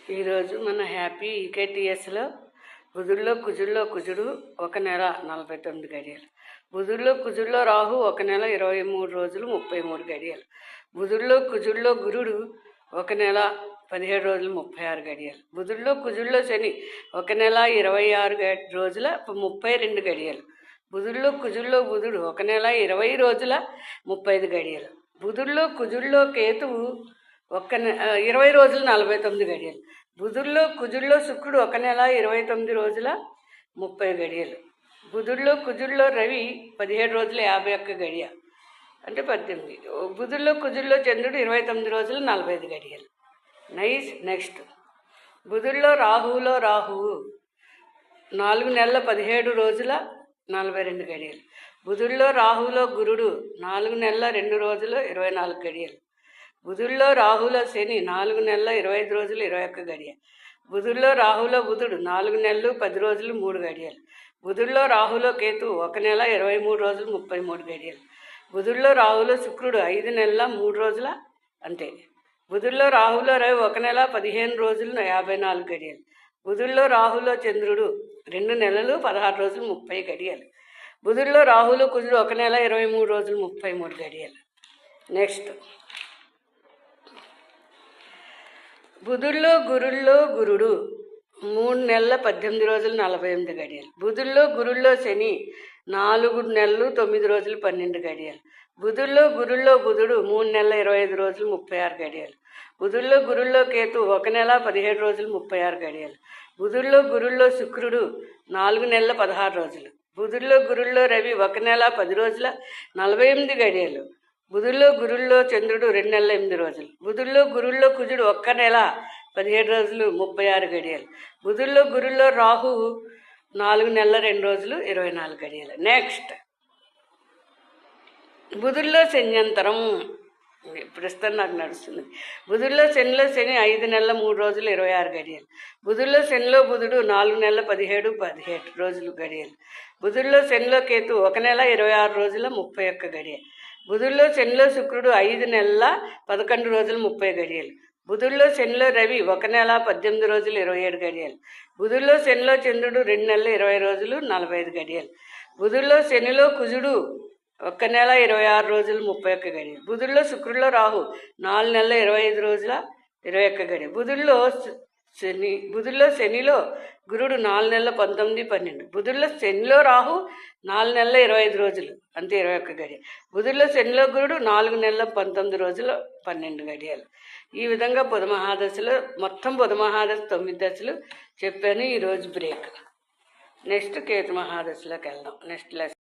ఈరోజు మన హ్యాపీ ఈకేటీఎస్లో బుధుల్లో కుజుల్లో కుజుడు 1 నెల 49 గడియలు, బుధుల్లో కుజుల్లో రాహు 1 నెల 23 రోజులు 33 గడియలు, బుధుల్లో కుజుల్లో గురుడు 1 నెల 17 రోజులు 36 గడియలు, బుధుల్లో కుజుల్లో శని 1 నెల 26 రోజుల 32 గడియలు, బుధుల్లో కుజుల్లో బుధుడు 1 నెల 20 రోజుల 35 గడియలు, బుధుల్లో కుజుల్లో కేతువు 20 రోజులు 49 గడియలు, బుధుల్లో కుజుల్లో శుక్రుడు 1 నెల 29 రోజుల 30 గడియలు, బుధుల్లో కుజుల్లో రవి 17 రోజుల 51 గడియ అంటే 18, బుధుల్లో కుజుల్లో చంద్రుడు 29 రోజులు 45 గడియలు. నెక్స్ట్ బుధుల్లో రాహువులో రాహువు 4 నెలల 17 రోజుల 42 గడియలు, బుధుల్లో రాహువులో గురుడు 4 నెలల 2 రోజుల 24 గడియలు, బుధుల్లో రాహుల శని 4 నెలల 25 రోజులు 21 గడియ, బుధుల్లో రాహుల బుధుడు 4 నెలలు 10 రోజులు 3 గడియలు, బుధుల్లో రాహులో కేతు 1 నెల 23 రోజులు 33 గడియలు, బుధుల్లో రాహులో శుక్రుడు 5 నెలల 3 రోజుల అంతే, బుధుల్లో రాహులో రవి 1 నెల 15 రోజులు 54 గడియలు, బుధుల్లో రాహులో చంద్రుడు 2 నెలలు 16 రోజులు 30 గడియలు, బుధుల్లో రాహులో కుజుడు 1 నెల 23 రోజులు 33 గడియలు. నెక్స్ట్ బుధుల్లో గురుల్లో గురుడు 3 నెలల 18 రోజులు 48 గడియలు, బుధుల్లో గురుల్లో శని 4 నెలలు 9 రోజులు 12 గడియలు, బుధుల్లో గురుల్లో బుధుడు 3 నెలల 25 రోజులు 36 గడియలు, బుధుల్లో గురుల్లో కేతు 1 నెల 17 రోజులు 36 గడియలు, బుధుల్లో గురుల్లో శుక్రుడు 4 నెలల 16 రోజులు, బుధుల్లో గురుల్లో రవి 1 నెల 10 రోజుల 48 గడియలు, బుధుల్లో గురుల్లో చంద్రుడు 2 నెలల 8 రోజులు, బుధుల్లో గురుల్లో కుజుడు 1 నెల 17 రోజులు 36 గడియలు, బుధుల్లో గురుల్లో రాహు 4 నెలల 2 రోజులు 24 గడియలు. నెక్స్ట్ బుధుల్లో శన్యంతరం ప్రస్తుతం నాకు నడుస్తుంది. బుధుల్లో శనిలో శని 5 నెలల 3 రోజులు 26 గడియలు, బుధుల్లో శనిలో బుధుడు 4 నెలల 17 రోజులు గడియలు, బుధుల్లో శనిలో కేతు 1 నెల 26 రోజుల 31 గడియ, బుధుల్లో శనిలో శుక్రుడు 5 నెలల 11 రోజులు 30 గడియలు, బుధుల్లో శనిలో రవి 1 నెల 18 రోజులు 27 గడియలు, బుధుల్లో శనిలో చంద్రుడు 2 నెలల 20 రోజులు 45 గడియలు, బుధుల్లో శనిలో కుజుడు 1 నెల 26 రోజులు 31 గడియలు, బుధుల్లో శుక్రుల్లో రాహు 4 నెలల 25 రోజుల 21 గడియ, బుధుల్లో శనిలో గురుడు 4 నెలల 19, 12, బుధుల్లో శనిలో రాహు 4 నెలల 25 రోజులు అంతే 21 గడియ, బుధుల్లో శనిలో గురుడు 4 నెలల 19 రోజులు 12 గడియలు. ఈ విధంగా బుధ మహాదశలో మొత్తం బుధ మహాదశ 9 దశలు చెప్పాను. ఈరోజు బ్రేక్. నెక్స్ట్ కేతు మహాదశలోకి వెళ్దాం. Next lesson.